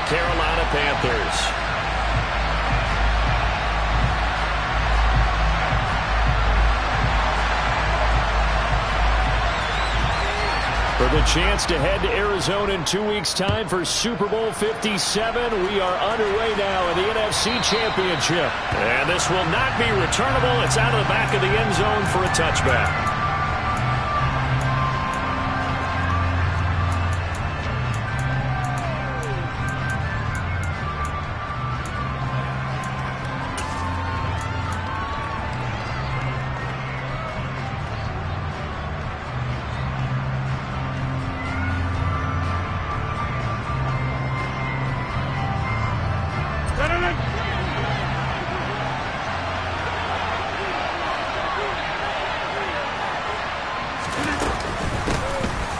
Carolina Panthers. For the chance to head to Arizona in 2 weeks' time for Super Bowl 57, we are underway now in the NFC Championship. And this will not be returnable. It's out of the back of the end zone for a touchback.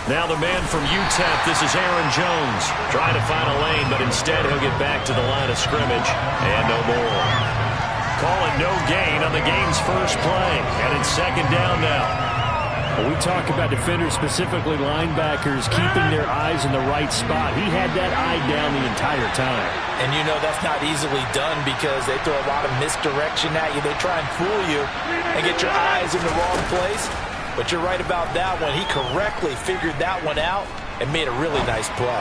Now the man from UTEP, this is Aaron Jones. Trying to find a lane, but instead he'll get back to the line of scrimmage. And no more. Calling no gain on the game's first play. And it's second down now. Well, we talk about defenders, specifically linebackers, keeping their eyes in the right spot. He had that eye down the entire time. And you know that's not easily done because they throw a lot of misdirection at you. They try and fool you and get your eyes in the wrong place. But you're right about that one. He correctly figured that one out and made a really nice play.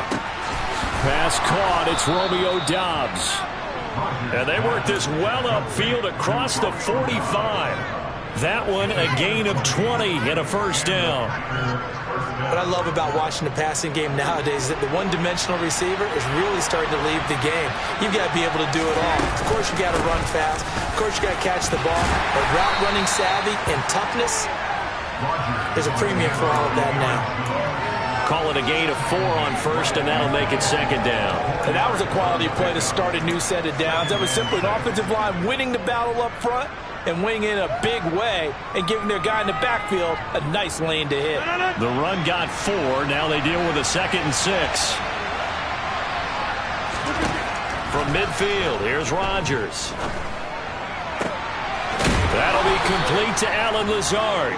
Pass caught. It's Romeo Doubs. And they work this well upfield across the 45. That one a gain of 20 and a first down. What I love about watching the passing game nowadays is that the one-dimensional receiver is really starting to leave the game. You've got to be able to do it all. Of course, you got to run fast. Of course, you got to catch the ball. But route running savvy and toughness, there's a premium for all of that now. Call it a gain of 4 on first, and that'll make it second down. And that was a quality play to start a new set of downs. That was simply an offensive line winning the battle up front and winning in a big way and giving their guy in the backfield a nice lane to hit. The run got 4. Now they deal with a 2nd and 6. From midfield, here's Rodgers. That'll be complete to Allen Lazard.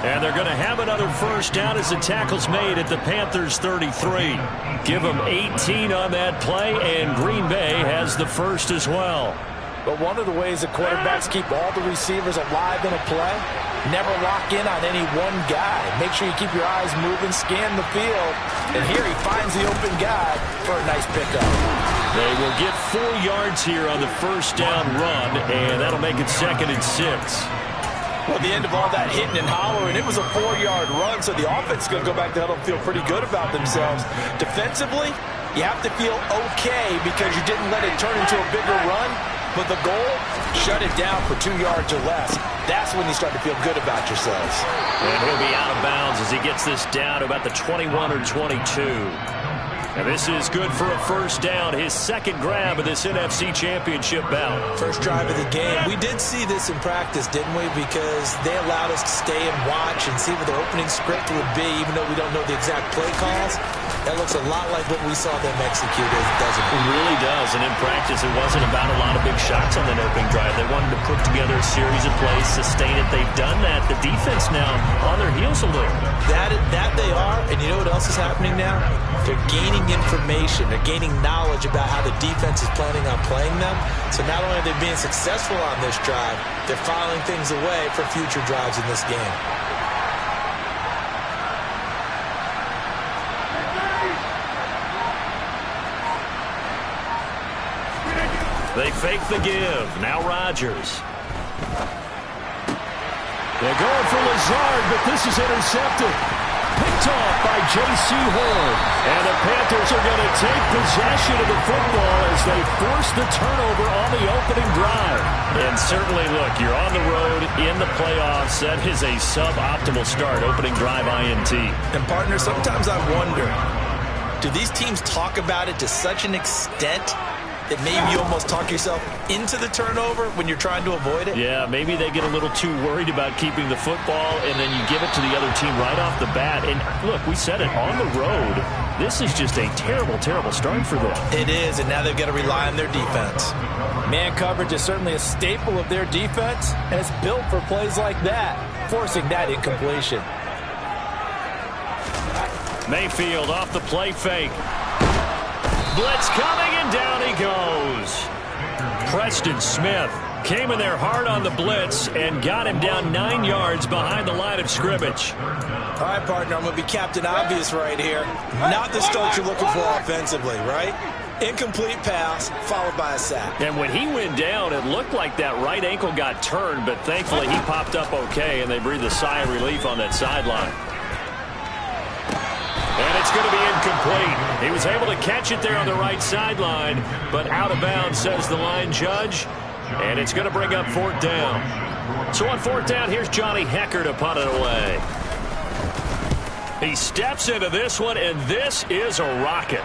And they're going to have another first down as the tackle's made at the Panthers' 33. Give them 18 on that play, and Green Bay has the first as well. But one of the ways that quarterbacks keep all the receivers alive in a play, never lock in on any one guy. Make sure you keep your eyes moving, scan the field. And here he finds the open guy for a nice pickup. They will get 4 yards here on the first down run, and that'll make it 2nd and 6. Well, at the end of all that hitting and hollering, it was a 4-yard run, so the offense is going to go back to huddle and feel pretty good about themselves. Defensively, you have to feel okay because you didn't let it turn into a bigger run, but the goal, shut it down for 2 yards or less. That's when you start to feel good about yourselves. And he'll be out of bounds as he gets this down to about the 21 or 22. And this is good for a first down, his second grab of this NFC Championship bout. First drive of the game. We did see this in practice, didn't we? Because they allowed us to stay and watch and see what the opening script would be, even though we don't know the exact play calls. That looks a lot like what we saw them execute, doesn't it? It really does. And in practice, it wasn't about a lot of big shots on that opening drive. They wanted to put together a series of plays, sustain it. They've done that. The defense now on their heels a little. That they are. And you know what else is happening now? They're gaining information. They're gaining knowledge about how the defense is planning on playing them. So not only are they being successful on this drive, they're filing things away for future drives in this game. They fake the give. Now Rodgers. They're going for Lazard, but this is intercepted. Picked off by J.C. Horn. And the Panthers are going to take possession of the football as they force the turnover on the opening drive. And certainly, look, you're on the road in the playoffs. That is a suboptimal start, opening drive INT. And, partner, sometimes I wonder, do these teams talk about it to such an extent that maybe you almost talk yourself into the turnover when you're trying to avoid it? Yeah, maybe they get a little too worried about keeping the football, and then you give it to the other team right off the bat. And look, we said it, on the road, this is just a terrible, terrible start for them. It is, and now they've got to rely on their defense. Man coverage is certainly a staple of their defense, and it's built for plays like that, forcing that incompletion. Mayfield off the play fake. Blitz coming, and goes. Preston Smith came in there hard on the blitz and got him down 9 yards behind the line of scrimmage. All right, partner, I'm going to be Captain Obvious right here. Not the start you're looking for offensively, right? Incomplete pass, followed by a sack. And when he went down, it looked like that right ankle got turned, but thankfully he popped up okay, and they breathed a sigh of relief on that sideline. And it's going to be incomplete. He was able to catch it there on the right sideline, but out of bounds, says the line judge. And it's going to bring up 4th down. So on 4th down, here's Johnny Hecker to punt it away. He steps into this one, and this is a rocket.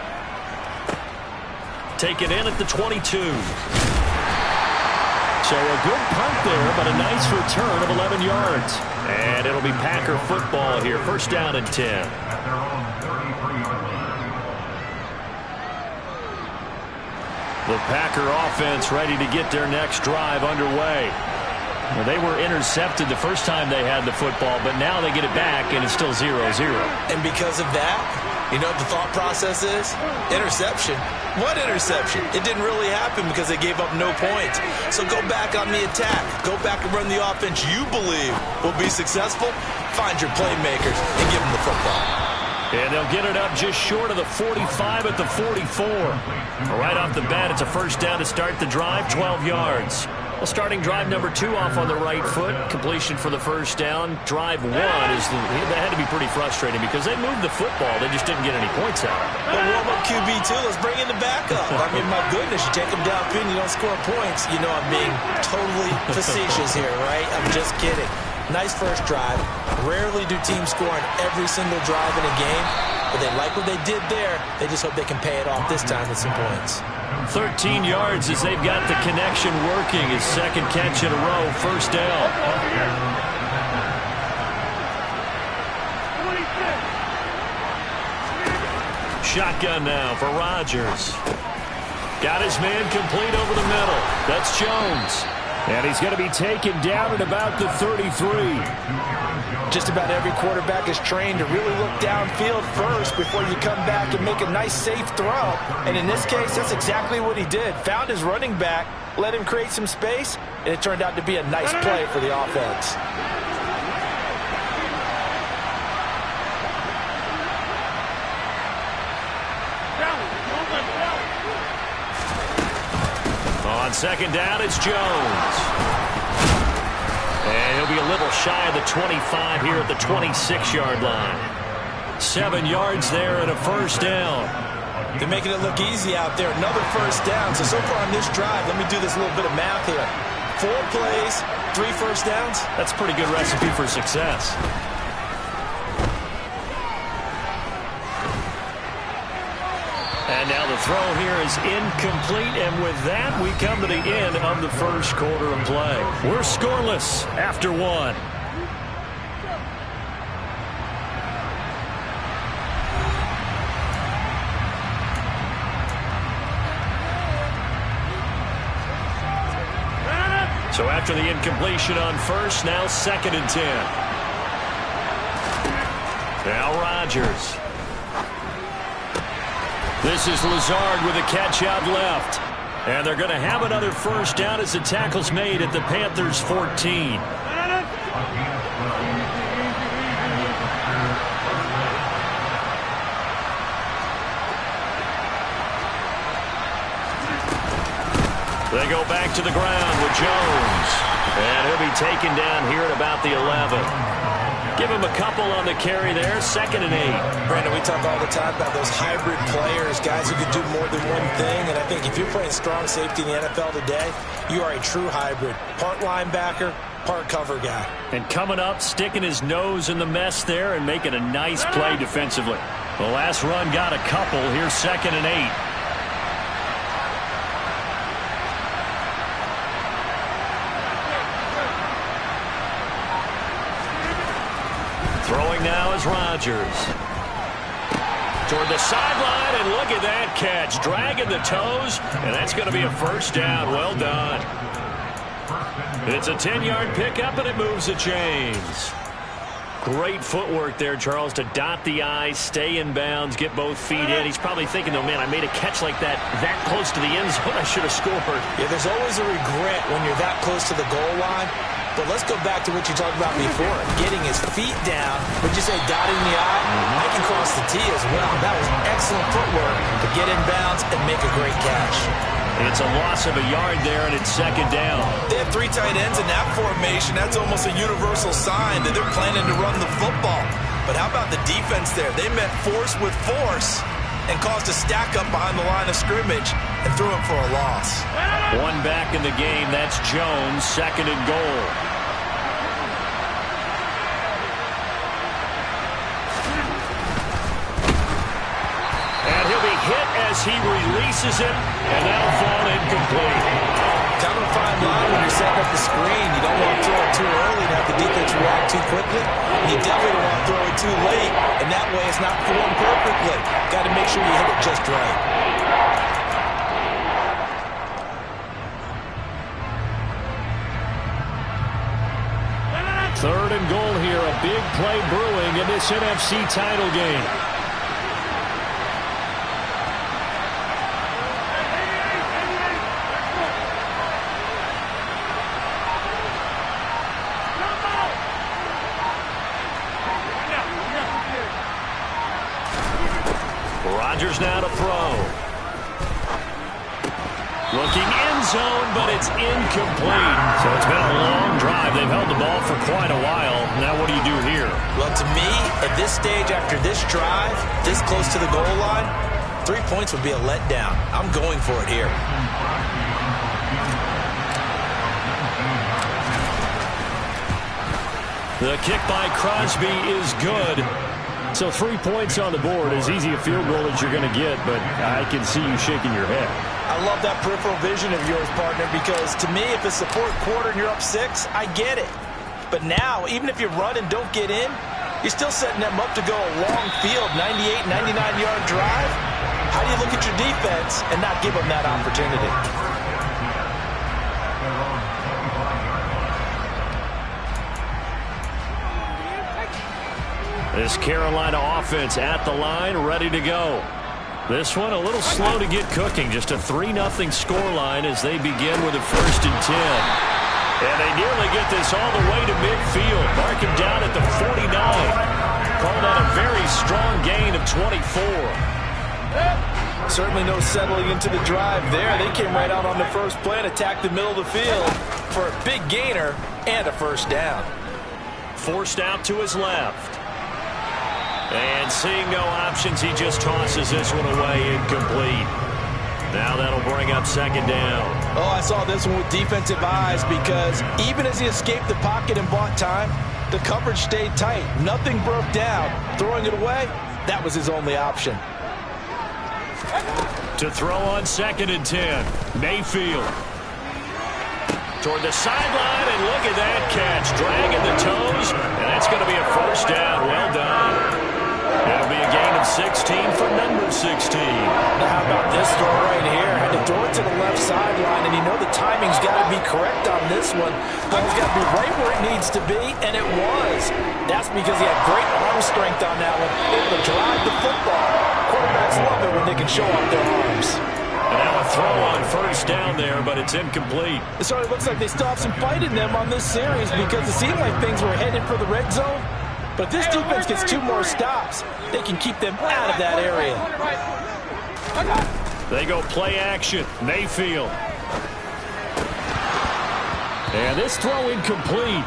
Taken in at the 22. So a good punt there, but a nice return of 11 yards. And it'll be Packer football here. 1st down and 10. The Packer offense ready to get their next drive underway. Well, they were intercepted the first time they had the football, but now they get it back, and it's still 0-0. And because of that, you know what the thought process is? Interception. What interception? It didn't really happen because they gave up no points. So go back on the attack. Go back and run the offense you believe will be successful. Find your playmakers and give them the football. And they'll get it up just short of the 45 at the 44. Right off the bat, it's a 1st down to start the drive, 12 yards. Well, starting drive number 2 off on the right foot. Completion for the 1st down. Drive 1 that had to be pretty frustrating because they moved the football. They just didn't get any points out. Well, warm-up QB2, let's bring in the backup. I mean, my goodness, you take them downfield and you don't score points. You know I'm being totally facetious here, right? I'm just kidding. Nice first drive. Rarely do teams score on every single drive in a game, but they like what they did there. They just hope they can pay it off this time with some points. 13 yards as they've got the connection working. His 2nd catch in a row, 1st down. Shotgun now for Rodgers. Got his man complete over the middle. That's Jones. And he's going to be taken down at about the 33. Just about every quarterback is trained to really look downfield first before you come back and make a nice, safe throw. And in this case, that's exactly what he did. Found his running back, let him create some space, and it turned out to be a nice play for the offense. On 2nd down, it's Jones. And he'll be a little shy of the 25 here at the 26-yard line. 7 yards there and a 1st down. They're making it look easy out there. Another 1st down. So far on this drive, let me do this little bit of math here. 4 plays, 3 1st downs. That's a pretty good recipe for success. And now the throw here is incomplete, and with that, we come to the end of the 1st quarter of play. We're scoreless after 1. So after the incompletion on 1st, now 2nd and 10. Now Rodgers. This is Lazard with a catch out left. And they're going to have another 1st down as the tackle's made at the Panthers' 14. They go back to the ground with Jones. And he'll be taken down here at about the 11. Give him a couple on the carry there. 2nd and 8. Brandon, we talk all the time about those hybrid players, guys who can do more than one thing. And I think if you're playing strong safety in the NFL today, you are a true hybrid. Part linebacker, part cover guy. And coming up, sticking his nose in the mess there and making a nice play defensively. The last run got a couple. Here's 2nd and 8. Throwing now is Rodgers. Toward the sideline, and look at that catch. Dragging the toes, and that's going to be a 1st down. Well done. It's a 10-yard pickup, and it moves the chains. Great footwork there, Charles, to dot the I, stay in bounds, get both feet in. He's probably thinking, though, man, I made a catch like that close to the end zone. I should have scored. Yeah, there's always a regret when you're that close to the goal line. But let's go back to what you talked about before. Getting his feet down. Would you say dotting the I? I can cross the T as well. That was excellent footwork to get in bounds and make a great catch. It's a loss of a yard there, and it's second down. They have 3 tight ends in that formation. That's almost a universal sign that they're planning to run the football. But how about the defense there? They met force with force and caused a stack up behind the line of scrimmage and threw him for a loss. One back in the game. That's Jones, second and goal. And he'll be hit as he releases it, and that'll fall incomplete. Kind of a fine line when you're setting up the screen. You don't want to throw it too early and have the defense react too quickly. You definitely don't want to throw it too late, and that way it's not formed perfectly. Got to make sure you hit it just right. Third and goal here. A big play brewing in this NFC title game. Rodgers now to throw. Looking end zone, but it's incomplete. So it's been a long drive. They've held the ball for quite a while. Now what do you do here? Well, to me, at this stage, after this drive, this close to the goal line, 3 points would be a letdown. I'm going for it here. The kick by Crosby is good. So 3 points on the board, as easy a field goal as you're going to get, but I can see you shaking your head. I love that peripheral vision of yours, partner, because to me, if it's the fourth quarter and you're up 6, I get it. But now, even if you run and don't get in, you're still setting them up to go a long field, 98, 99-yard drive. How do you look at your defense and not give them that opportunity? This Carolina offense at the line, ready to go. This one a little slow to get cooking. Just a 3-0 scoreline as they begin with a 1st and 10. And they nearly get this all the way to midfield. Mark him down at the 49. Called out a very strong gain of 24. Certainly no settling into the drive there. They came right out on the first play and attacked the middle of the field for a big gainer and a 1st down. Forced out to his left. And seeing no options, he just tosses this one away, incomplete. Now that'll bring up 2nd down. Oh, I saw this one with defensive eyes because even as he escaped the pocket and bought time, the coverage stayed tight. Nothing broke down. Throwing it away, that was his only option. To throw on 2nd and 10, Mayfield. Toward the sideline, and look at that catch. Dragging the toes, and that's going to be a 1st down. Well done. It'll be a gain of 16 for number 16. Now how about this throw right here? Had to throw it to the left sideline, and you know the timing's got to be correct on this one. Ball's got to be right where it needs to be, and it was. That's because he had great arm strength on that one. Able to drive the football. Quarterbacks love it when they can show off their arms. And now a throw on 1st down there, but it's incomplete. It sort of looks like they still have some fight in them on this series because it seemed like things were headed for the red zone. But if this defense gets 2 more stops, they can keep them out of that area. They go play action. Mayfield. And this throw incomplete.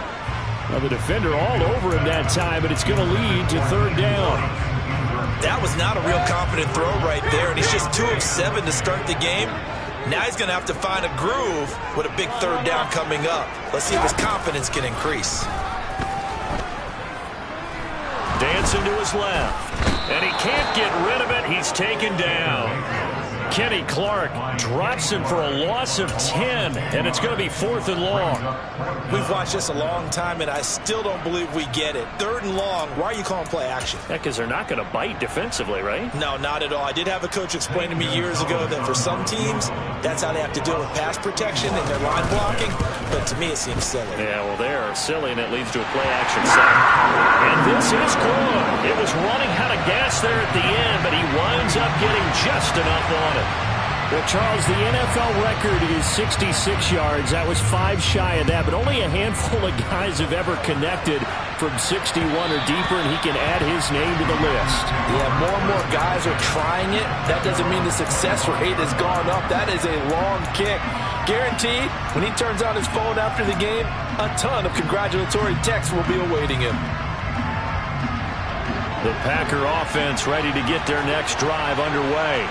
Well, the defender all over him that time, but it's going to lead to 3rd down. That was not a real confident throw right there, and he's just 2 of 7 to start the game. Now he's going to have to find a groove with a big 3rd down coming up. Let's see if his confidence can increase. Dancing to his left. And he can't get rid of it. He's taken down. Kenny Clark drops him for a loss of 10, and it's going to be 4th and long. We've watched this a long time, and I still don't believe we get it. 3rd and long, why are you calling play action? Yeah, because they're not going to bite defensively, right? No, not at all. I did have a coach explain to me years ago that for some teams, that's how they have to deal with pass protection and their line blocking, but to me it seems silly. Yeah, well, they're silly, and it leads to a play action set. And this is good. It was running out of gas there at the end, but he winds up getting just enough on it. Well, Charles, the NFL record is 66 yards. That was 5 shy of that, but only a handful of guys have ever connected from 61 or deeper, and he can add his name to the list. Yeah, more and more guys are trying it. That doesn't mean the success rate has gone up. That is a long kick. Guaranteed, when he turns on his phone after the game, a ton of congratulatory texts will be awaiting him. The Packer offense ready to get their next drive underway.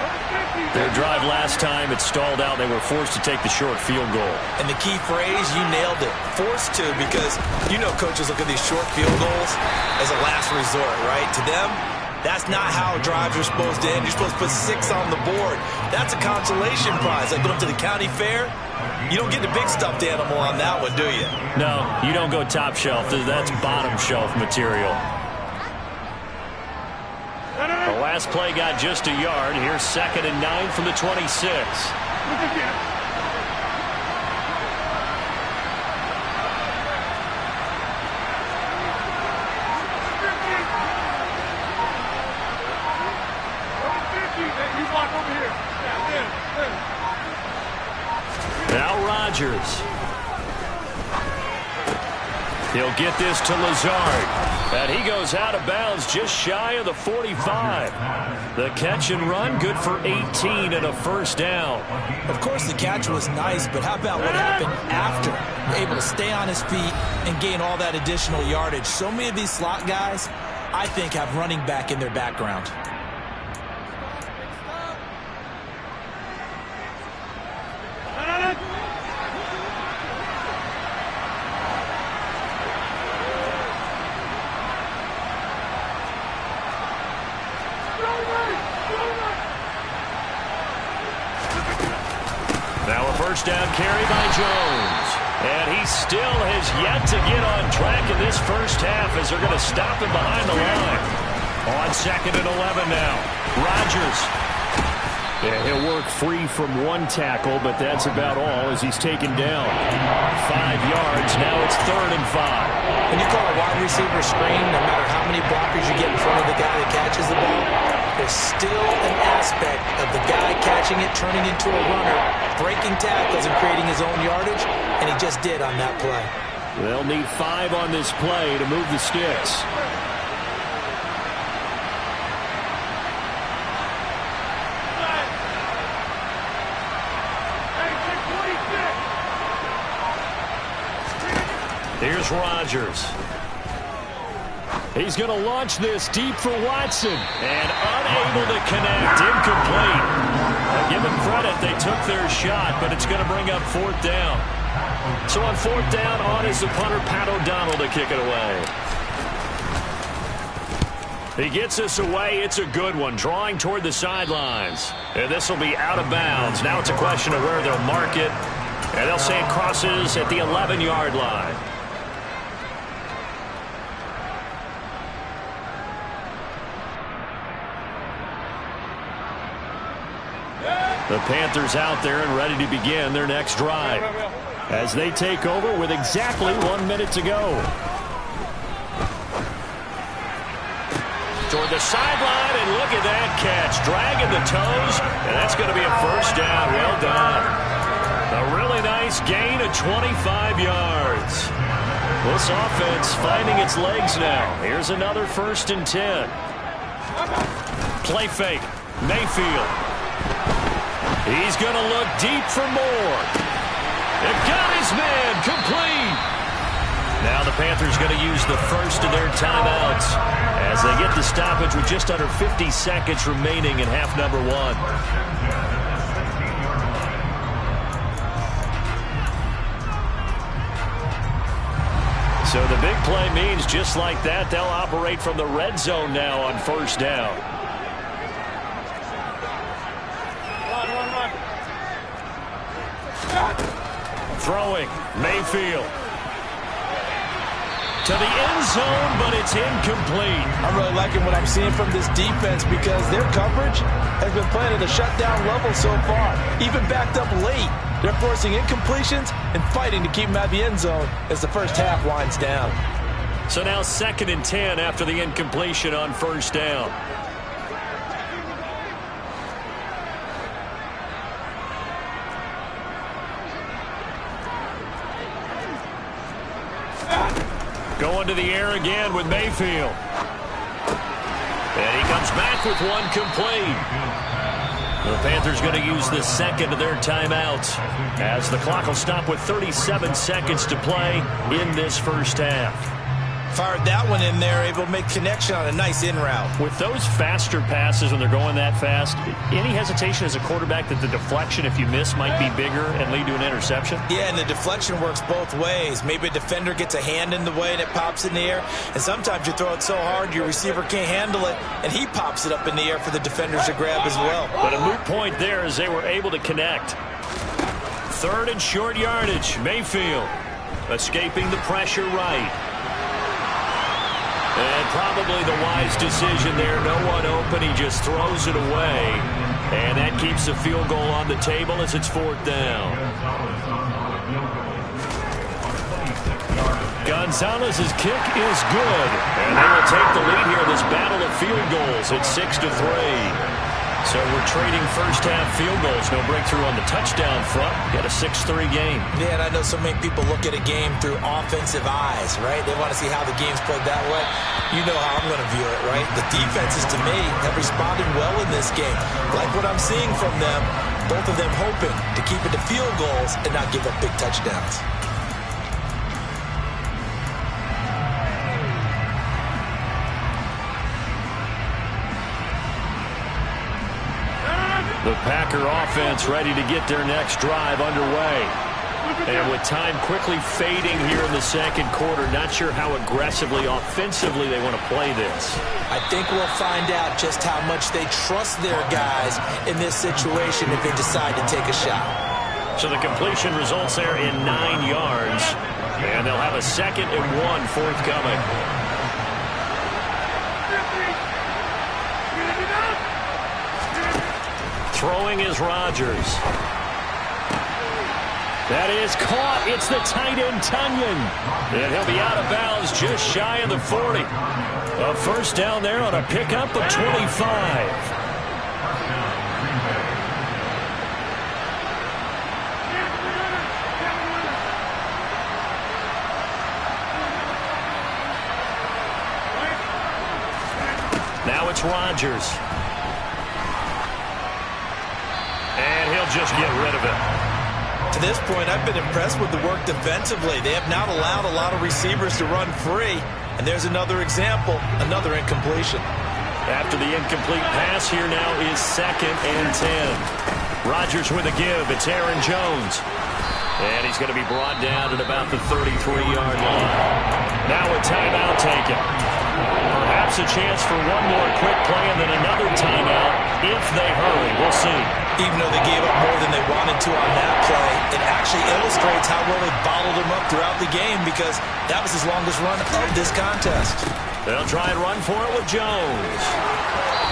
Their drive last time, it stalled out. They were forced to take the short field goal. And the key phrase, you nailed it. Forced to, because you know coaches look at these short field goals as a last resort, right? To them, that's not how drives are supposed to end. You're supposed to put 6 on the board. That's a consolation prize. Like going to the county fair, you don't get the big stuffed animal on that one, do you? No, you don't go top shelf. That's bottom shelf material. The last play got just a yard. Here's 2nd and 9 from the 26. Now Rodgers. He'll get this to Lazard. And he goes out of bounds just shy of the 45. The catch and run, good for 18 and a first down. Of course, the catch was nice, but how about what happened after? Able to stay on his feet and gain all that additional yardage. So many of these slot guys, I think, have running back in their background. Now a first down carry by Jones. And he still has yet to get on track in this first half as they're going to stop him behind the line. On 2nd and 11 now. Rodgers. Yeah, he'll work free from one tackle, but that's about all as he's taken down. 5 yards. Now it's 3rd and 5. When you call a wide receiver screen, no matter how many blockers you get in front of the guy that catches the ball, there's still an aspect of the guy catching it, turning into a runner, breaking tackles and creating his own yardage, and he just did on that play. They'll need 5 on this play to move the sticks. Here's Rodgers. He's going to launch this deep for Watson. And unable to connect. Incomplete. Now give them credit. They took their shot, but it's going to bring up 4th down. So on 4th down, on is the punter, Pat O'Donnell, to kick it away. He gets this away. It's a good one. Drawing toward the sidelines. And this will be out of bounds. Now it's a question of where they'll mark it. And they'll say it crosses at the 11-yard line. The Panthers out there and ready to begin their next drive as they take over with exactly 1 minute to go. Toward the sideline, and look at that catch. Dragging the toes, and that's going to be a first down. Well done. A really nice gain of 25 yards. This offense finding its legs now. Here's another 1st and 10. Play fake. Mayfield. He's going to look deep for more. And got his man complete. Now the Panthers going to use the first of their timeouts as they get the stoppage with just under 50 seconds remaining in half number 1. So the big play means just like that, they'll operate from the red zone now on 1st down. Throwing, Mayfield. To the end zone, but it's incomplete. I'm really liking what I'm seeing from this defense because their coverage has been playing at a shutdown level so far. Even backed up late, they're forcing incompletions and fighting to keep them out of the end zone as the first half winds down. So now 2nd and 10 after the incompletion on first down. Going to the air again with Mayfield. And he comes back with one complete. The Panthers going to use the second of their timeouts as the clock will stop with 37 seconds to play in this first half. Fired that one in there, able to make connection on a nice in route. With those faster passes when they're going that fast, any hesitation as a quarterback that the deflection, if you miss, might be bigger and lead to an interception? Yeah, and the deflection works both ways. Maybe a defender gets a hand in the way and it pops in the air, and sometimes you throw it so hard your receiver can't handle it, and he pops it up in the air for the defenders to grab as well. But a moot point there as they were able to connect. 3rd and short yardage. Mayfield escaping the pressure right. And probably the wise decision there. No one open. He just throws it away. And that keeps the field goal on the table as it's 4th down. Gonzalez's kick is good. And they will take the lead here in this battle of field goals at 6-3. So we're trading first half field goals. No breakthrough on the touchdown front. Got a 6-3 game. Yeah, and I know so many people look at a game through offensive eyes, right? They want to see how the game's played that way. You know how I'm going to view it, right? The defenses, to me, have responded well in this game. Like what I'm seeing from them, both of them hoping to keep it to field goals and not give up big touchdowns. The Packer offense ready to get their next drive underway. And with time quickly fading here in the second quarter, not sure how aggressively, offensively they want to play this. I think we'll find out just how much they trust their guys in this situation if they decide to take a shot. So the completion results there in 9 yards. And they'll have a 2nd and 1 forthcoming. Throwing is Rodgers. That is caught. It's the tight end, Tunyon. And he'll be out of bounds just shy of the 40. A first down there on a pickup of 25. Now it's Rodgers. And he'll just get rid of it. To this point, I've been impressed with the work defensively. They have not allowed a lot of receivers to run free. And there's another example, another incompletion. After the incomplete pass, here now is 2nd and 10. Rodgers with a give. It's Aaron Jones. And he's going to be brought down at about the 33-yard line. Now a timeout taken. Perhaps a chance for one more quick play and then another timeout if they hurry. We'll see. Even though they gave up more than they wanted to on that play, it actually illustrates how well they bottled them up throughout the game because that was his longest run of this contest. They'll try and run for it with Jones.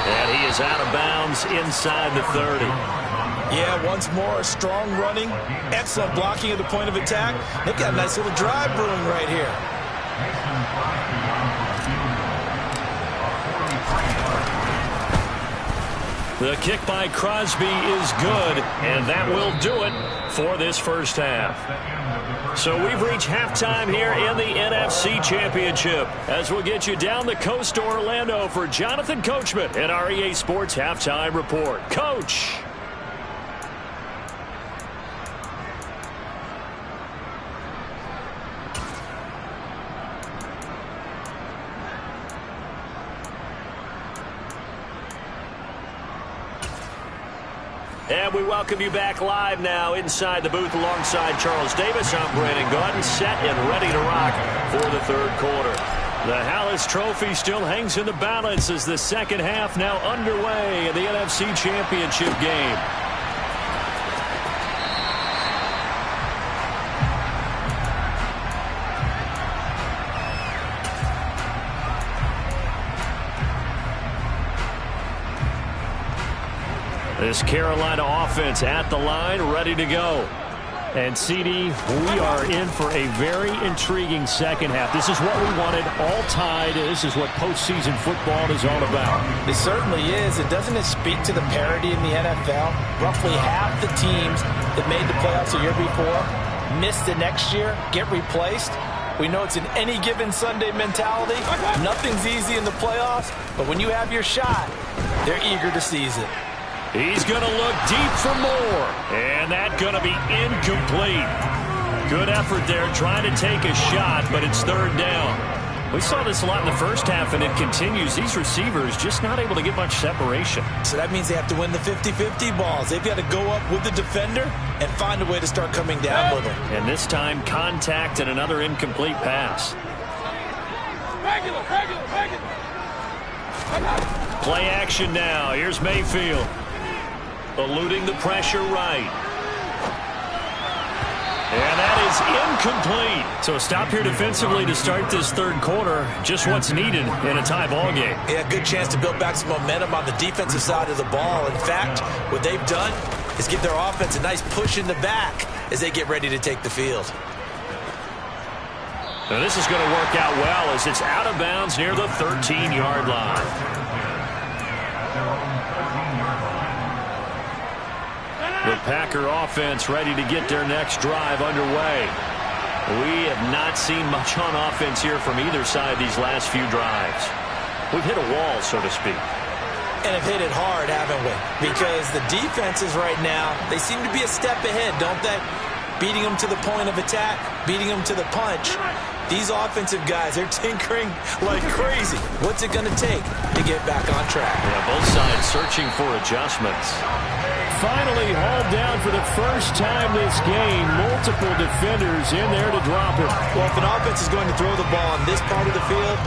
And he is out of bounds inside the 30. Yeah, once more, strong running, excellent blocking at the point of attack. They've got a nice little drive brewing right here. The kick by Crosby is good, and that will do it for this first half. So we've reached halftime here in the NFC Championship as we'll get you down the coast to Orlando for Jonathan Coachman and our EA Sports Halftime Report. Coach. And we welcome you back live now inside the booth alongside Charles Davis. I'm Brandon Gaudin, set and ready to rock for the third quarter. The Hallis Trophy still hangs in the balance as the second half now underway in the NFC Championship game. This Carolina offense at the line, ready to go. And, CD, we are in for a very intriguing second half. This is what we wanted, all tied. This is what postseason football is all about. It certainly is. And doesn't it speak to the parity in the NFL? Roughly half the teams that made the playoffs a year before miss the next year, get replaced. We know it's an any given Sunday mentality. Nothing's easy in the playoffs, but when you have your shot, they're eager to seize it. He's going to look deep for more, and that's going to be incomplete. Good effort there trying to take a shot, but it's third down. We saw this a lot in the first half, and it continues. These receivers just not able to get much separation. So that means they have to win the 50-50 balls. They've got to go up with the defender and find a way to start coming down with them. And this time, contact and another incomplete pass. Play action now. Here's Mayfield. Eluding the pressure right. And that is incomplete. So a stop here defensively to start this third quarter. Just what's needed in a tie ball game. Yeah, good chance to build back some momentum on the defensive side of the ball. In fact, what they've done is give their offense a nice push in the back as they get ready to take the field. Now this is going to work out well as it's out of bounds near the 13-yard line. The Packer offense ready to get their next drive underway. We have not seen much on offense here from either side these last few drives. We've hit a wall, so to speak. And have hit it hard, haven't we? Because the defenses right now, they seem to be a step ahead, don't they? Beating them to the point of attack, beating them to the punch. These offensive guys, they're tinkering like crazy. What's it going to take to get back on track? Yeah, both sides searching for adjustments. Finally hauled down for the first time this game. Multiple defenders in there to drop it. Well, if an offense is going to throw the ball on this part of the field,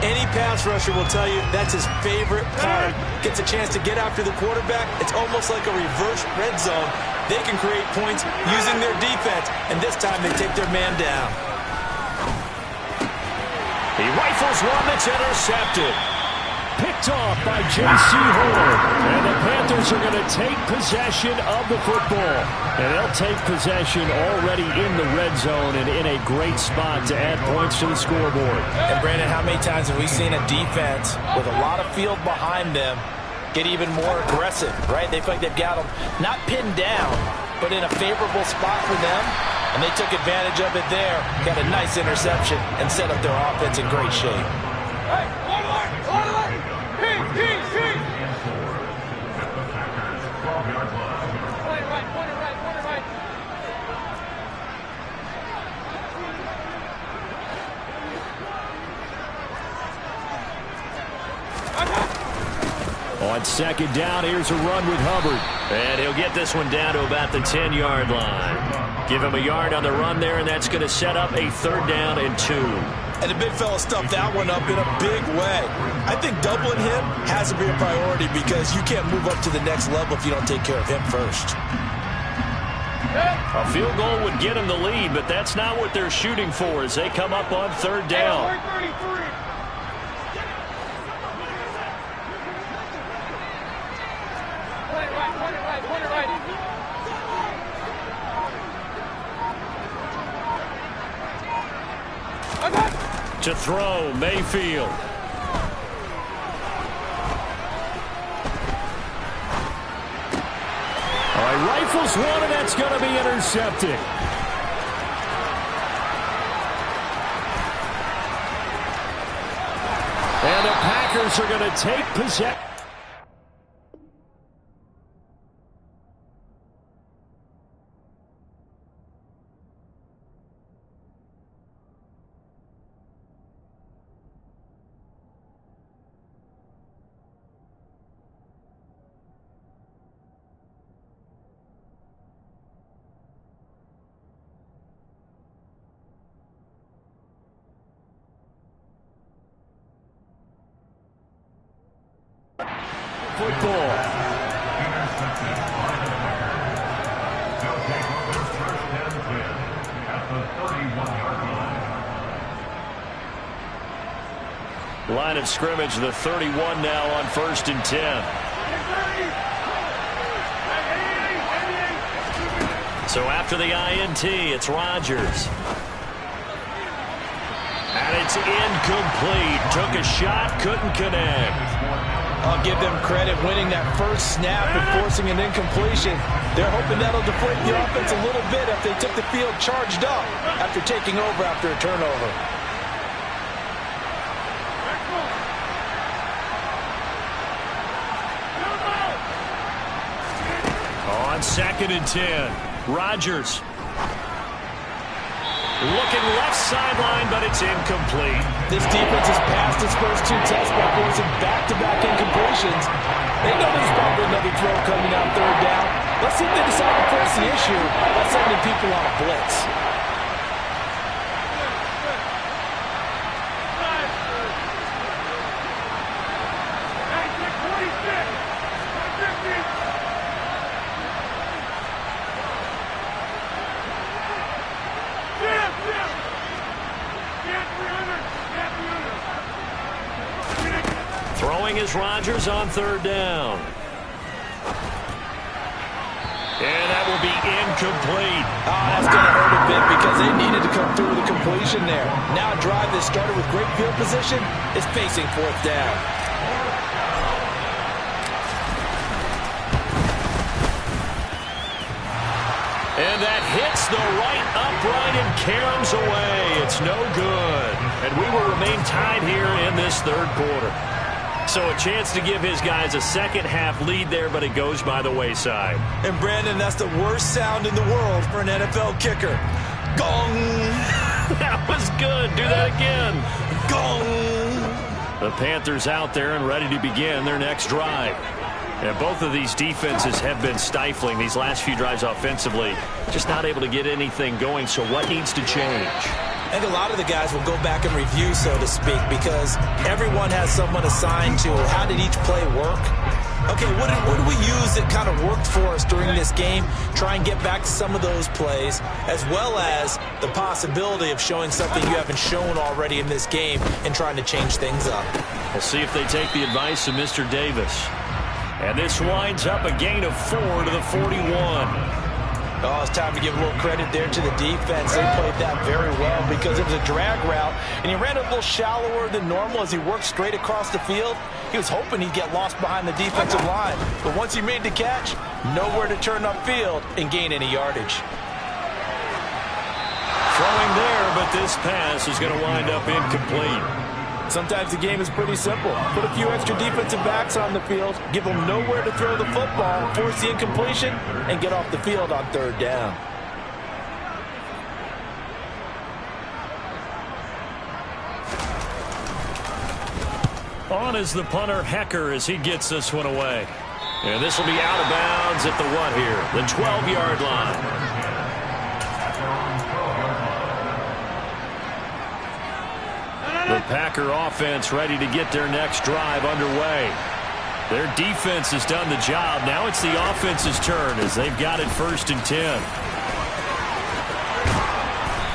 any pass rusher will tell you that's his favorite part. Gets a chance to get after the quarterback. It's almost like a reverse red zone. They can create points using their defense, and this time they take their man down. He rifles one that's intercepted. Picked off by J.C. Horn. And the Panthers are going to take possession of the football. And they'll take possession already in the red zone and in a great spot to add points to the scoreboard. And, Brandon, how many times have we seen a defense with a lot of field behind them get even more aggressive, right? They feel like they've got them not pinned down, but in a favorable spot for them. And they took advantage of it there, got a nice interception, and set up their offense in great shape. On second down, here's a run with Hubbard. And he'll get this one down to about the 10-yard line. Give him a yard on the run there, and that's going to set up a third down and 2. And the big fella stuffed that one up in a big way. I think doubling him has to be a priority because you can't move up to the next level if you don't take care of him first. A field goal would get him the lead, but that's not what they're shooting for as they come up on third down. To throw, Mayfield. All right, rifles one, and that's going to be intercepted. And the Packers are going to take possession. Football. Line of scrimmage, the 31 now on 1st and 10. So after the INT, it's Rodgers. And it's incomplete. Took a shot, couldn't connect. I'll give them credit winning that first snap and forcing an incompletion. They're hoping that'll deflate the offense a little bit if they took the field charged up after taking over after a turnover. On 2nd and 10, Rodgers. Looking left sideline, but it's incomplete. This defense has passed its first 2 tests by forcing back-to-back incompletions. They know there's probably another throw coming on 3rd down. Let's see if they decide to force the issue by sending people on a blitz. Throwing is Rodgers on 3rd down. And that will be incomplete. That's going to hurt a bit because they needed to come through with a completion there. Now a drive that started with great field position is facing 4th down. And that hits the right upright and caroms away. It's no good. And we will remain tied here in this 3rd quarter. So a chance to give his guys a second-half lead there, but it goes by the wayside. And, Brandon, that's the worst sound in the world for an NFL kicker. Gong! That was good. Do that again. Gong! The Panthers out there and ready to begin their next drive. And both of these defenses have been stifling these last few drives offensively. Just not able to get anything going, so what needs to change? I think a lot of the guys will go back and review, so to speak, because everyone has someone assigned to how did each play work. Okay, what do we use that kind of worked for us during this game? Try and get back to some of those plays, as well as the possibility of showing something you haven't shown already in this game and trying to change things up. We'll see if they take the advice of Mr. Davis. And this winds up a gain of 4 to the 41. Oh, it's time to give a little credit there to the defense. They played that very well because it was a drag route, and he ran a little shallower than normal as he worked straight across the field. He was hoping he'd get lost behind the defensive line, but once he made the catch, nowhere to turn upfield and gain any yardage. Throwing there, but this pass is going to wind up incomplete. Sometimes the game is pretty simple. Put a few extra defensive backs on the field, give them nowhere to throw the football, force the incompletion, and get off the field on 3rd down. On is the punter, Hecker, as he gets this one away. And this will be out of bounds at the what here? The 12-yard line. The Packer offense ready to get their next drive underway. Their defense has done the job. Now it's the offense's turn as they've got it 1st and 10.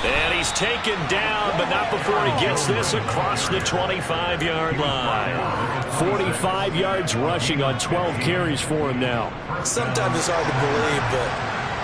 And he's taken down, but not before he gets this across the 25-yard line. 45 yards rushing on 12 carries for him now. Sometimes it's hard to believe, but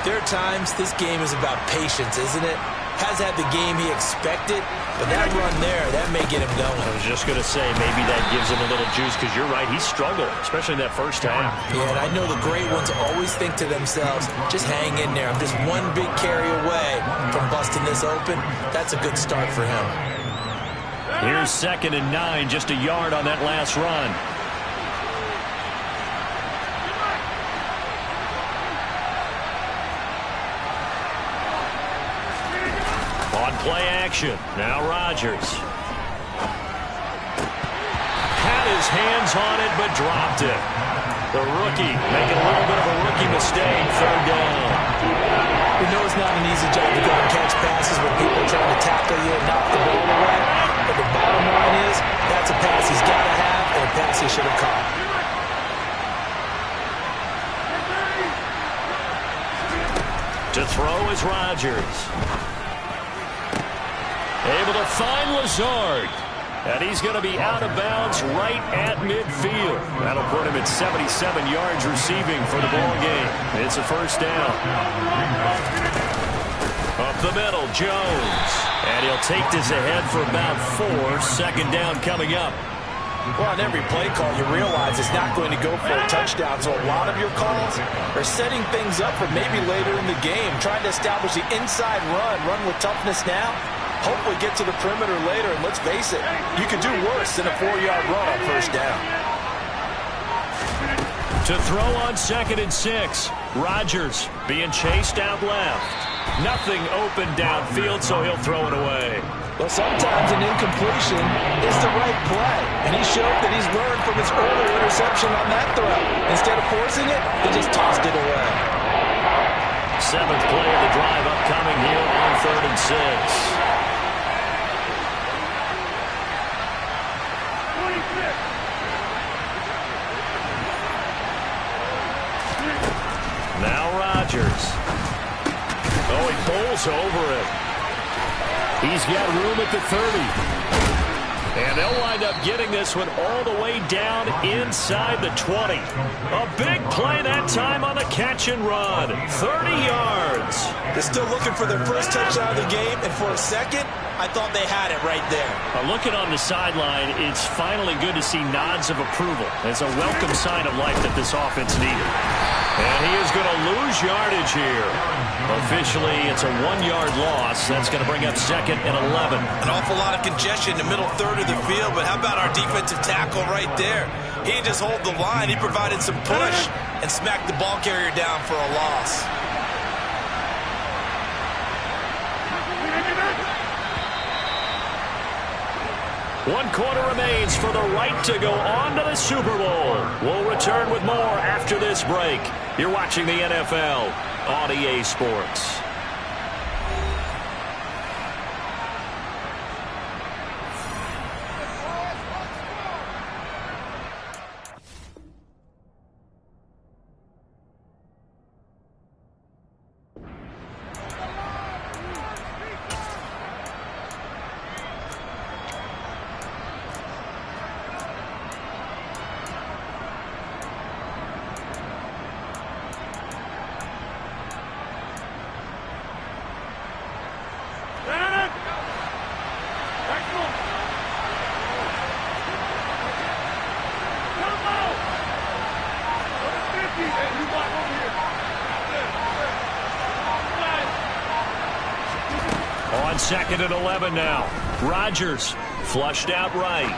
there are times this game is about patience, isn't it? Has had the game he expected, but that run there, that may get him going. I was just going to say, maybe that gives him a little juice, because you're right, he struggled, especially in that first half. Yeah, and I know the great ones always think to themselves, just hang in there. I'm just one big carry away from busting this open. That's a good start for him. Here's 2nd and 9, just a yard on that last run. On play action, now Rodgers. Had his hands on it, but dropped it. The rookie making a little bit of a rookie mistake, 3rd down. We know it's not an easy job to go and catch passes when people are trying to tackle you and knock the ball away. But the bottom line is, that's a pass he's got to have and a pass he should have caught. To throw is Rodgers. Able to find Lazard. And he's going to be out of bounds right at midfield. That'll put him at 77 yards receiving for the ball game. It's a 1st down. Up the middle, Jones. And he'll take this ahead for about 4. Second down coming up. Well, on every play call, you realize it's not going to go for a touchdown, so a lot of your calls are setting things up for maybe later in the game, trying to establish the inside run with toughness now, hopefully get to the perimeter later, and let's face it, you could do worse than a 4-yard run on first down. To throw on 2nd and 6, Rodgers being chased out left. Nothing open downfield, so he'll throw it away. Well, sometimes an incompletion is the right play, and he showed that he's learned from his earlier interception on that throw. Instead of forcing it, he just tossed it away. 7th play of the drive upcoming here on 3rd and 6. Now Rodgers. Oh, he pulls over it. He's got room at the 30. And they'll wind up getting this one all the way down inside the 20. A big play that time on the catch and run. 30 yards. They're still looking for their first touchdown of the game, and for a second, I thought they had it right there. Looking on the sideline, it's finally good to see nods of approval. It's a welcome sign of life that this offense needed. And he is going to lose yardage here. Officially, it's a 1-yard loss. That's going to bring up 2nd and 11. An awful lot of congestion in the middle third of the field, but how about our defensive tackle right there? He didn't just hold the line. He provided some push and smacked the ball carrier down for a loss. One quarter remains for the right to go on to the Super Bowl. We'll return with more after this break. You're watching the NFL on EA Sports. On 2nd and 11 now. Rodgers flushed out right.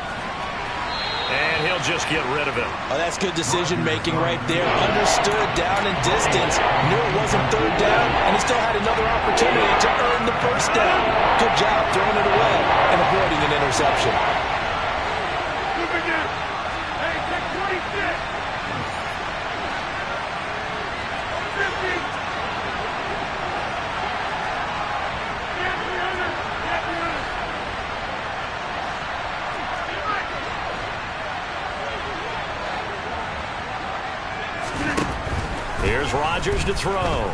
And he'll just get rid of it. Oh, that's good decision-making right there. Understood down and distance. Knew it wasn't 3rd down, and he still had another opportunity to earn the 1st down. Good job throwing it away and avoiding an interception. Here's Rodgers to throw.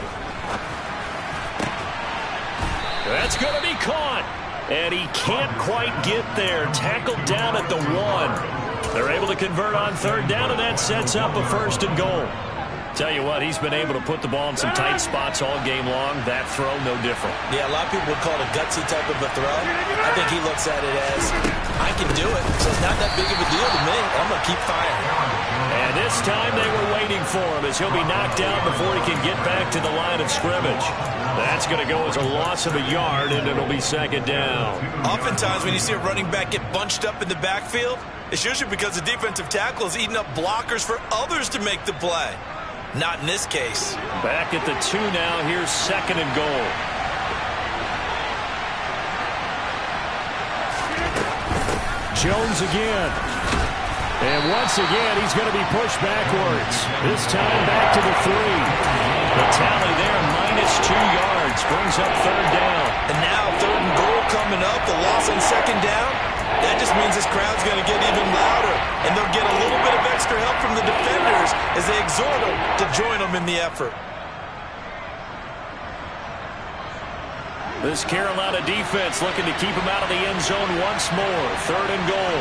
That's going to be caught. And he can't quite get there. Tackled down at the 1. They're able to convert on 3rd down, and that sets up a 1st and goal. Tell you what, he's been able to put the ball in some tight spots all game long. That throw, no different. Yeah, a lot of people would call it a gutsy type of a throw. I think he looks at it as, I can do it, so it's not that big of a deal to me. I'm going to keep firing. And this time they were waiting for him as he'll be knocked down before he can get back to the line of scrimmage. That's going to go as a loss of a yard, and it'll be 2nd down. Oftentimes when you see a running back get bunched up in the backfield, it's usually because the defensive tackle is eating up blockers for others to make the play. Not in this case. Back at the 2 now. Here's 2nd and goal. Jones again. And once again, he's going to be pushed backwards. This time back to the 3. The tally there, -2 yards. Brings up 3rd down. And now 3rd and goal coming up. The loss on 2nd down. That just means this crowd's going to get even louder. And they'll get a little bit of extra help from the defenders as they exhort them to join them in the effort. This Carolina defense looking to keep him out of the end zone once more. 3rd and goal.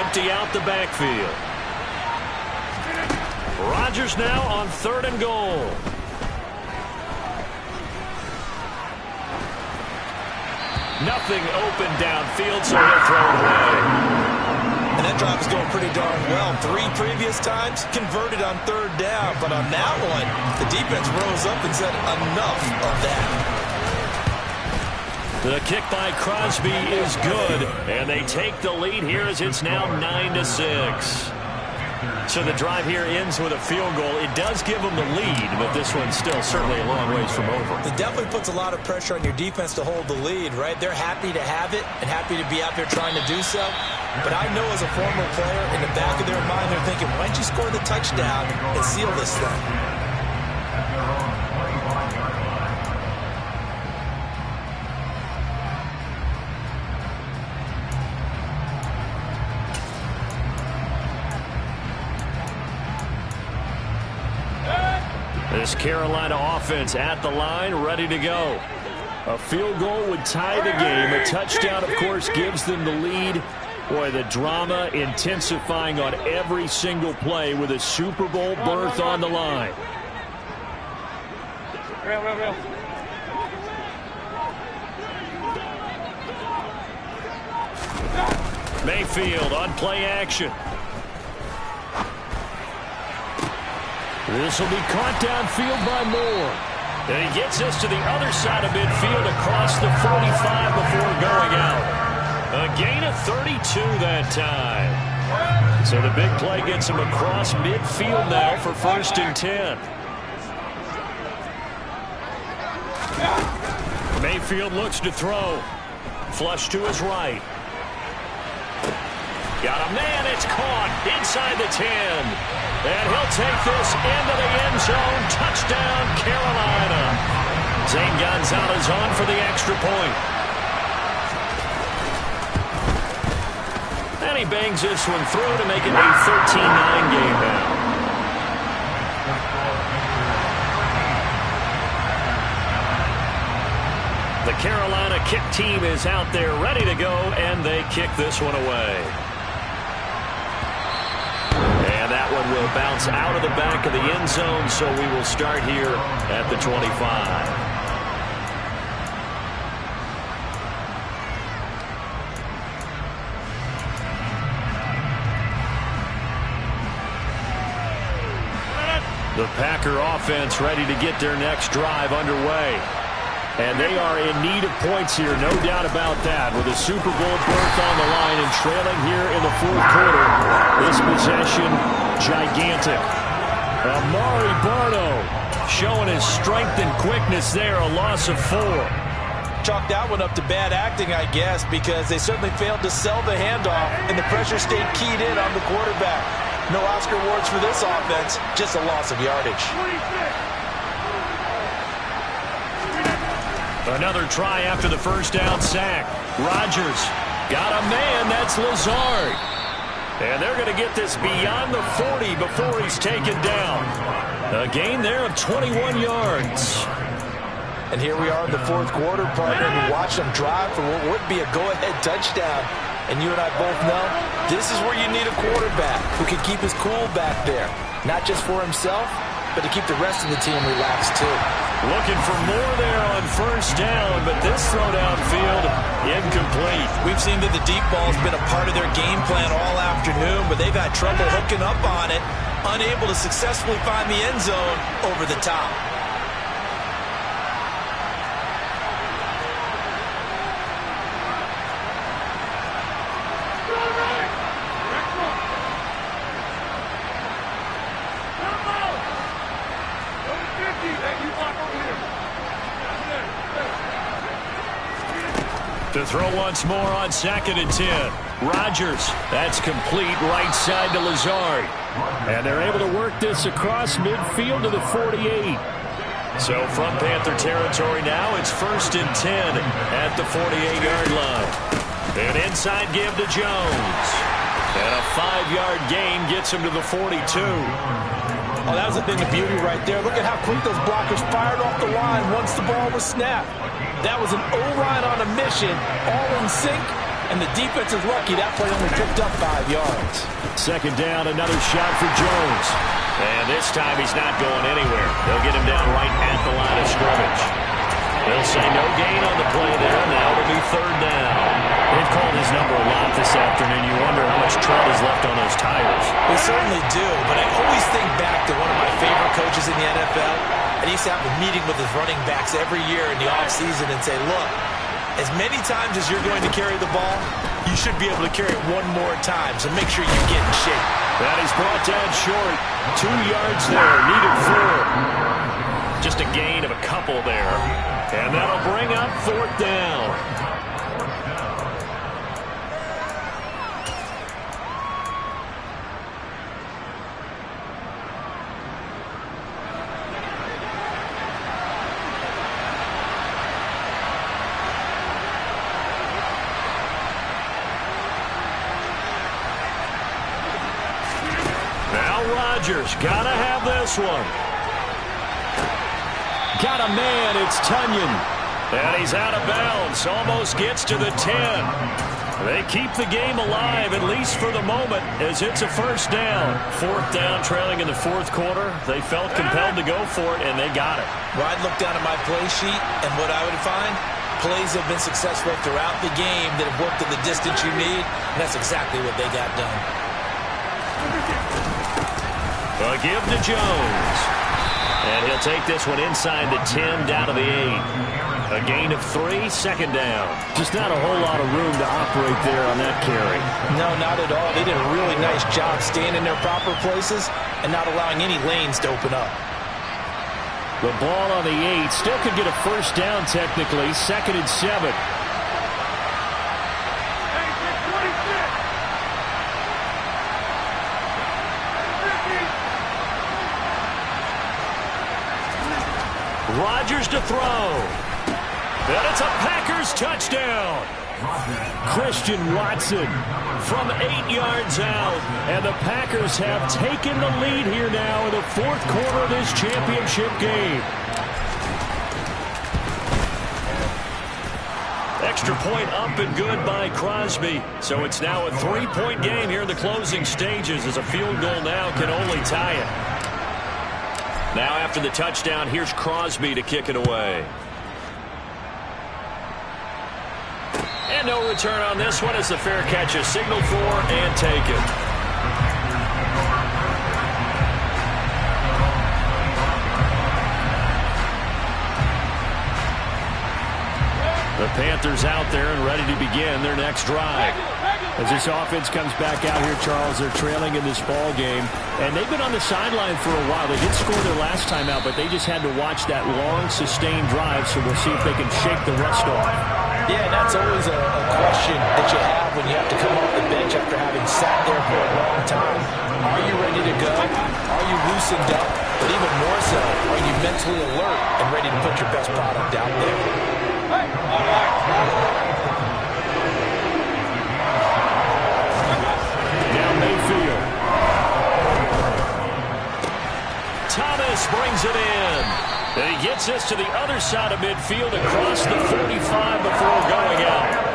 empty out the backfield. Rodgers now on 3rd and goal. Nothing open downfield, so he'll throw it away. And that drive is going pretty darn well. 3 previous times converted on 3rd down, but on that one, the defense rose up and said enough of that. The kick by Crosby is good, and they take the lead here as it's now 9-6. So the drive here ends with a field goal. It does give them the lead, but this one's still certainly a long ways from over. It definitely puts a lot of pressure on your defense to hold the lead, right? They're happy to have it and happy to be out there trying to do so. But I know as a former player, in the back of their mind, they're thinking, why don't you score the touchdown and seal this thing? This Carolina offense at the line, ready to go. A field goal would tie the game. A touchdown, of course, gives them the lead. Boy, the drama intensifying on every single play with a Super Bowl berth on the line. Mayfield on play action. This will be caught downfield by Moore. And he gets us to the other side of midfield across the 45 before going out. A gain of 32 that time. So the big play gets him across midfield now for 1st and 10. Mayfield looks to throw. Flush to his right. Got a man, it's caught inside the 10. And he'll take this into the end zone. Touchdown, Carolina. Zane Gonzalez on for the extra point. And he bangs this one through to make it a 13-9 game now. The Carolina kick team is out there ready to go, and they kick this one away. And that one will bounce out of the back of the end zone, so we will start here at the 25. The Packer offense ready to get their next drive underway. And they are in need of points here, no doubt about that. With a Super Bowl berth on the line and trailing here in the 4th quarter, this possession, gigantic. Amari Barno showing his strength and quickness there, a loss of 4. Chalk that one up to bad acting, I guess, because they certainly failed to sell the handoff, and the pressure stayed keyed in on the quarterback. No Oscar awards for this offense, just a loss of yardage. Another try after the first down sack. Rodgers got a man. That's Lazard. And they're going to get this beyond the 40 before he's taken down. A gain there of 21 yards. And here we are in the 4th quarter, partner, and watch them drive for what would be a go-ahead touchdown. And you and I both know this is where you need a quarterback who can keep his cool back there. Not just for himself, but to keep the rest of the team relaxed too. Looking for more there on first down, but this throw downfield incomplete. We've seen that the deep ball's been a part of their game plan all afternoon, but they've had trouble hooking up on it, unable to successfully find the end zone over the top. To throw once more on 2nd and 10. Rodgers, that's complete right side to Lazard. And they're able to work this across midfield to the 48. So from Panther territory now, it's 1st and 10 at the 48-yard line. An inside give to Jones. And a 5-yard gain gets him to the 42. Oh, that was a thing of beauty right there. Look at how quick those blockers fired off the line once the ball was snapped. That was an O-line on a mission, all in sync, And the defense is lucky that play only picked up 5 yards. Second down, another shot for Jones. And this time he's not going anywhere. They'll get him down right at the line of scrimmage. They'll say no gain on the play there. Now it'll be third down. They've called his number a lot this afternoon. You wonder how much tread is left on those tires. They certainly do, but I always think back to one of my favorite coaches in the NFL. And he used to have a meeting with his running backs every year in the offseason and say, look, as many times as you're going to carry the ball, you should be able to carry it one more time, so make sure you get in shape. That is brought down short. 2 yards there, needed 4. Just a gain of a couple there. And that'll bring up fourth down. Rodgers gotta have this one. Got a man, it's Tunyon. And he's out of bounds, almost gets to the 10. They keep the game alive, at least for the moment, as it's a first down. Fourth down, trailing in the fourth quarter. They felt compelled to go for it, and they got it. Well, I'd look down at my play sheet, and what I would find, plays have been successful throughout the game that have worked at the distance you need, and that's exactly what they got done. A give to Jones. And he'll take this one inside the 10, down to the 8. A gain of 3, second down. Just not a whole lot of room to operate there on that carry. No, not at all. They did a really nice job staying in their proper places and not allowing any lanes to open up. The ball on the 8. Still could get a first down technically. Second and 7. Rodgers to throw. And it's a Packers touchdown. Christian Watson from 8 yards out. And the Packers have taken the lead here now in the fourth quarter of this championship game. Extra point up and good by Crosby. So it's now a 3-point game here in the closing stages, as a field goal now can only tie it. Now after the touchdown, here's Crosby to kick it away. And no return on this one as the fair catch is signaled for and taken. The Panthers out there and ready to begin their next drive. As this offense comes back out here, Charles, they're trailing in this ball game. And they've been on the sideline for a while. They did score their last time out, but they just had to watch that long, sustained drive, so we'll see if they can shake the rust off. Yeah, and that's always a question that you have when you have to come off the bench after having sat there for a long time. Are you ready to go? Are you loosened up? But even more so, are you mentally alert and ready to put your best product out there? Now Mayfield. Thomas brings it in. And he gets us to the other side of midfield across the 45 before going out.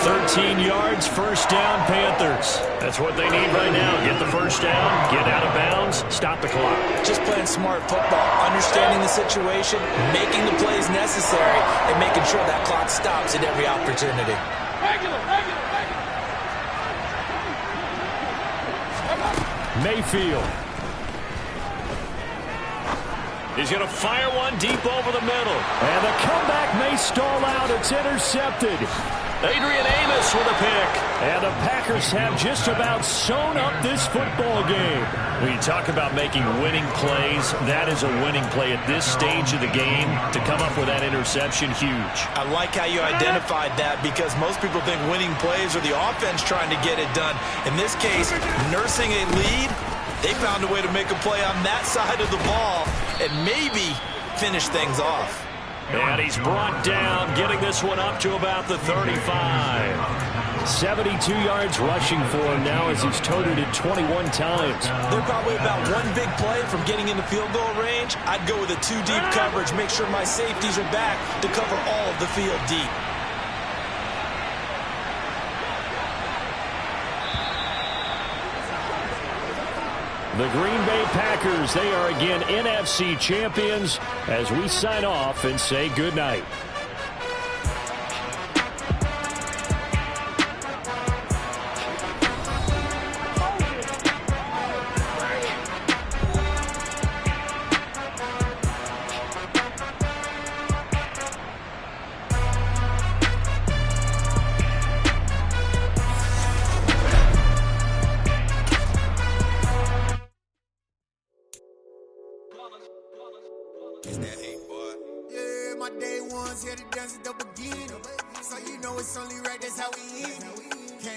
13 yards, first down, Panthers. That's what they need right now. Get the first down, get out of bounds, stop the clock. Just playing smart football, understanding the situation, making the plays necessary, and making sure that clock stops at every opportunity. Mayfield. He's going to fire one deep over the middle. And the comeback may stall out. It's intercepted. Adrian Amos with a pick. And the Packers have just about sewn up this football game. When you talk about making winning plays, that is a winning play at this stage of the game. To come up with that interception, huge. I like how you identified that, because most people think winning plays are the offense trying to get it done. In this case, nursing a lead, they found a way to make a play on that side of the ball and maybe finish things off. And he's brought down, getting this one up to about the 35. 72 yards rushing for him now as he's toted it 21 times. They're probably about one big play from getting into field goal range. I'd go with a 2-deep coverage, make sure my safeties are back to cover all of the field deep. The Green Bay Packers, they are again NFC champions as we sign off and say goodnight. Yeah, my day ones here to dance at the beginning. So you know it's only right, that's how we eat.